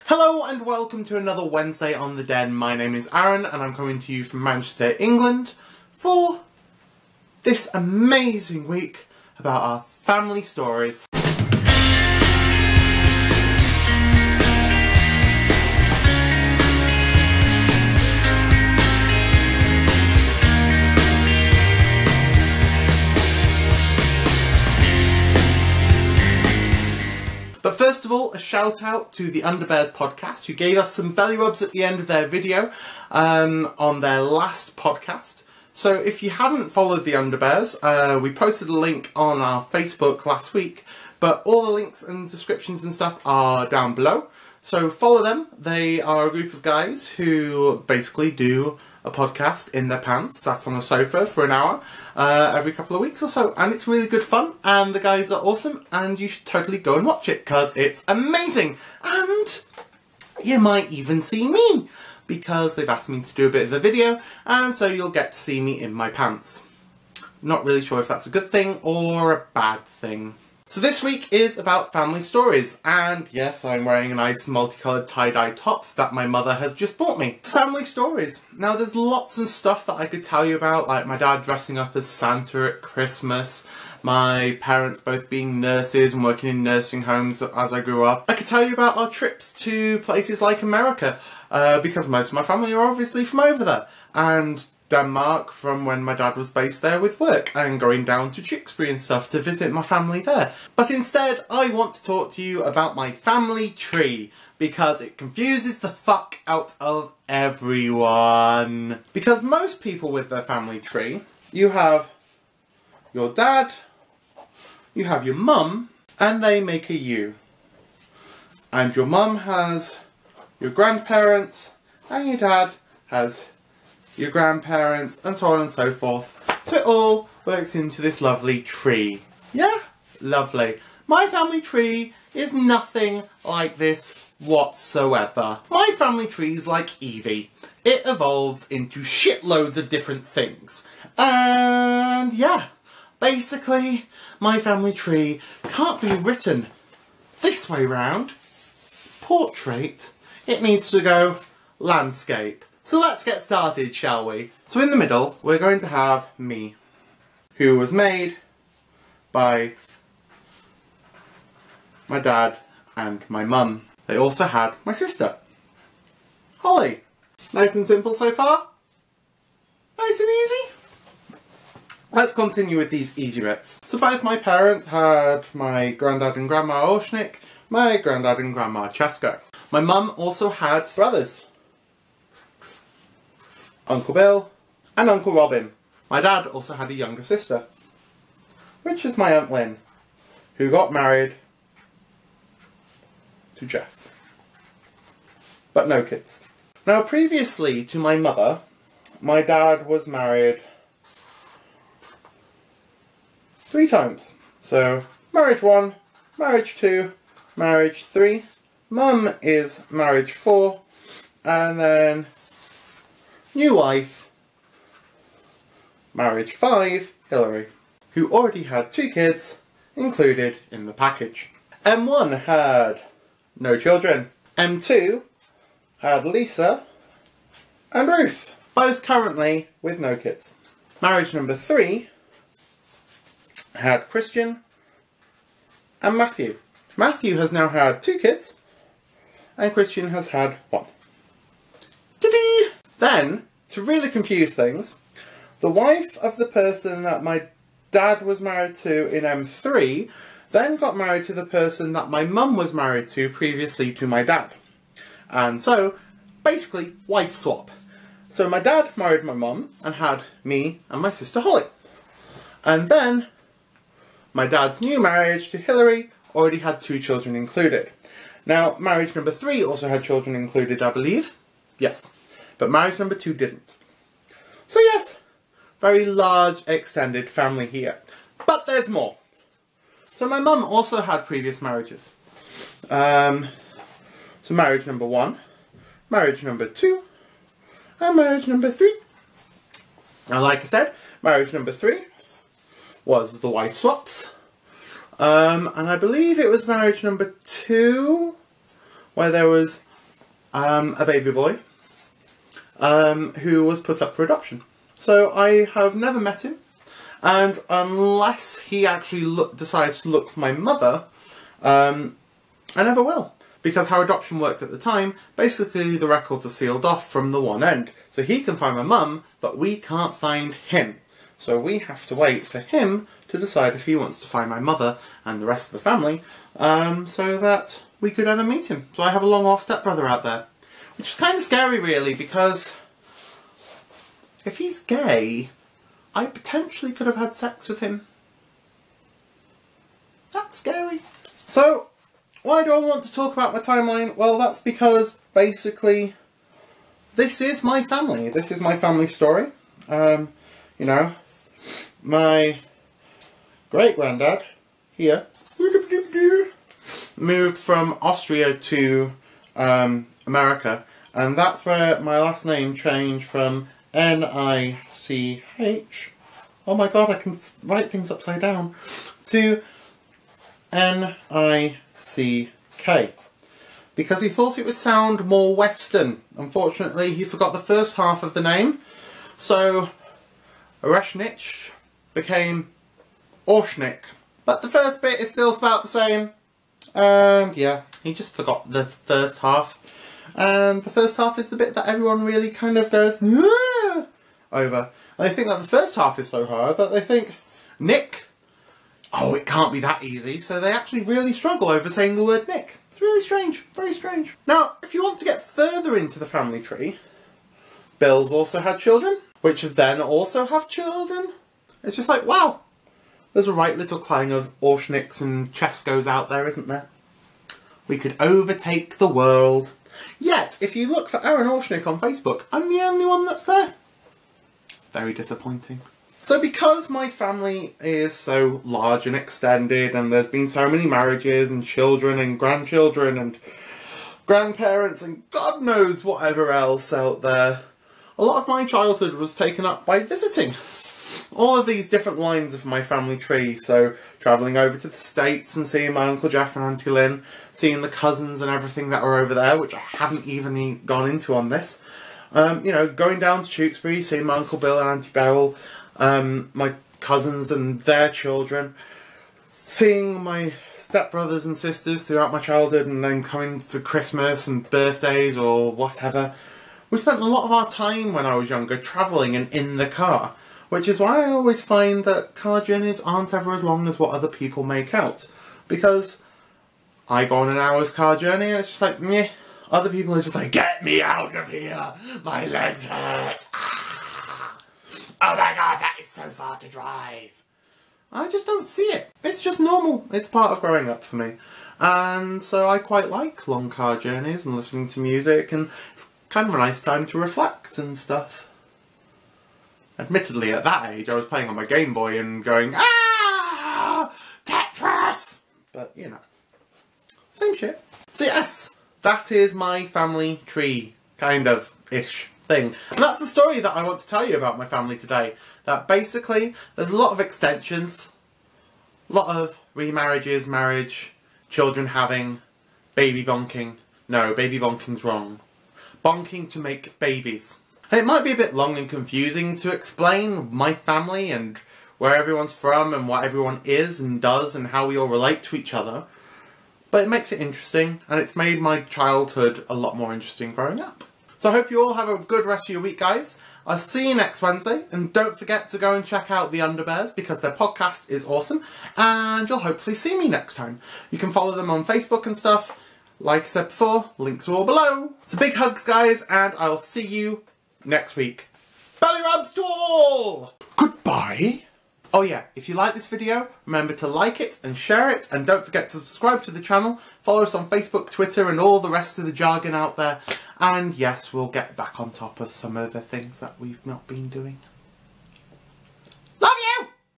Hello and welcome to another Wednesday on the Den. My name is Aaron and I'm coming to you from Manchester, England for this amazing week about our family stories. But first of all, a shout out to the Underbears podcast, who gave us some belly rubs at the end of their video on their last podcast. So if you haven't followed the Underbears, we posted a link on our Facebook last week, but all the links and descriptions and stuff are down below. So follow them. They are a group of guys who basically do a podcast in their pants, sat on a sofa for an hour every couple of weeks or so, and it's really good fun, and the guys are awesome, and you should totally go and watch it because it's amazing. And you might even see me because they've asked me to do a bit of a video, and so you'll get to see me in my pants. Not really sure if that's a good thing or a bad thing. So this week is about family stories, and yes, I'm wearing a nice multicoloured tie-dye top that my mother has just bought me. Family stories. Now there's lots of stuff that I could tell you about, like my dad dressing up as Santa at Christmas, my parents both being nurses and working in nursing homes as I grew up. I could tell you about our trips to places like America, because most of my family are obviously from over there, and Denmark from when my dad was based there with work, and going down to Tewkesbury and stuff to visit my family there. But instead, I want to talk to you about my family tree, because it confuses the fuck out of everyone. Because most people with their family tree, you have your dad, you have your mum, and they make a U. And your mum has your grandparents, and your dad has your grandparents, and so on and so forth. So it all works into this lovely tree. Yeah? Lovely. My family tree is nothing like this whatsoever. My family tree is like Eevee. It evolves into shitloads of different things. And yeah, basically, my family tree can't be written this way round, portrait. It needs to go landscape. So let's get started, shall we? So in the middle, we're going to have me, who was made by my dad and my mum. They also had my sister, Holly. Nice and simple so far? Nice and easy? Let's continue with these easy bits. So both my parents had my granddad and grandma Oshnik, my granddad and grandma Chesko. My mum also had brothers, Uncle Bill and Uncle Robin. My dad also had a younger sister, which is my Aunt Lynn, who got married to Jeff. But no kids. Now previously to my mother, my dad was married 3 times. So marriage 1, marriage 2, marriage 3, mum is marriage 4, and then new wife, marriage 5, Hillary, who already had 2 kids included in the package. M1 had no children. M2 had Lisa and Ruth, both currently with no kids. Marriage number 3 had Christian and Matthew. Matthew has now had 2 kids, and Christian has had 1. Ta-dee! Then, to really confuse things, the wife of the person that my dad was married to in M3 then got married to the person that my mum was married to previously to my dad. And so, basically, wife swap. So my dad married my mum and had me and my sister Holly. And then, my dad's new marriage to Hillary already had 2 children included. Now, marriage number 3 also had children included, I believe. Yes. But marriage number 2 didn't. So yes, very large extended family here. But there's more. So my mum also had previous marriages. So marriage number 1, marriage number 2, and marriage number 3. Now like I said, marriage number 3 was the wife swaps. And I believe it was marriage number 2 where there was a baby boy who was put up for adoption. So I have never met him, and unless he actually decides to look for my mother, I never will. Because how adoption worked at the time, basically the records are sealed off from the one end. So he can find my mum, but we can't find him. So we have to wait for him to decide if he wants to find my mother and the rest of the family, so that we could ever meet him. So I have a long-lost stepbrother out there. Which is kind of scary, really, because if he's gay, I potentially could have had sex with him. That's scary. So, why do I want to talk about my timeline? Well, that's because, basically, this is my family. This is my family story. You know, my great-granddad, here, moved from Austria to America, and that's where my last name changed from N-I-C-H, oh my god, I can write things upside down, to N-I-C-K, because he thought it would sound more Western. Unfortunately, he forgot the first half of the name, so Oreshnich became Orshnik. But the first bit is still spelled the same, and yeah, he just forgot the first half. And the first half is the bit that everyone really kind of goes "Aah!" over. And they think that the first half is so hard that they think, Nick, oh, it can't be that easy. So they actually really struggle over saying the word Nick. It's really strange, very strange. Now, if you want to get further into the family tree, Bills also had children, which then also have children. It's just like, wow, there's a right little clang of Orshniks and Cheskos out there, isn't there? We could overtake the world. Yet, if you look for Aaron Orshnik on Facebook, I'm the only one that's there. Very disappointing. So because my family is so large and extended, and there's been so many marriages and children and grandchildren and grandparents and God knows whatever else out there, a lot of my childhood was taken up by visiting all of these different lines of my family tree. So travelling over to the States and seeing my Uncle Jeff and Auntie Lynn, seeing the cousins and everything that were over there, which I haven't even gone into on this. You know, going down to Tewkesbury, seeing my Uncle Bill and Auntie Beryl, my cousins and their children, seeing my stepbrothers and sisters throughout my childhood, and then coming for Christmas and birthdays or whatever. We spent a lot of our time when I was younger travelling and in the car. Which is why I always find that car journeys aren't ever as long as what other people make out. Because I go on an hour's car journey and it's just like, meh. Other people are just like, get me out of here! My legs hurt! Ah! Oh my god, that is so far to drive! I just don't see it. It's just normal. It's part of growing up for me. And so I quite like long car journeys and listening to music, and it's kind of a nice time to reflect and stuff. Admittedly, at that age, I was playing on my Game Boy and going, ah, Tetris! But, you know, same shit. So yes, that is my family tree, kind of, ish thing. And that's the story that I want to tell you about my family today. That basically, there's a lot of extensions, a lot of remarriages, marriage, children having, baby bonking. No, baby bonking's wrong. Bonking to make babies. And it might be a bit long and confusing to explain my family and where everyone's from and what everyone is and does and how we all relate to each other. But it makes it interesting, and it's made my childhood a lot more interesting growing up. So I hope you all have a good rest of your week, guys. I'll see you next Wednesday, and don't forget to go and check out the Underbears because their podcast is awesome, and you'll hopefully see me next time. You can follow them on Facebook and stuff. Like I said before, links are all below. So big hugs, guys, and I'll see you next week. Belly rubs to all! Goodbye! Oh yeah, if you like this video, remember to like it and share it, and don't forget to subscribe to the channel, follow us on Facebook, Twitter, and all the rest of the jargon out there. And yes, we'll get back on top of some other things that we've not been doing.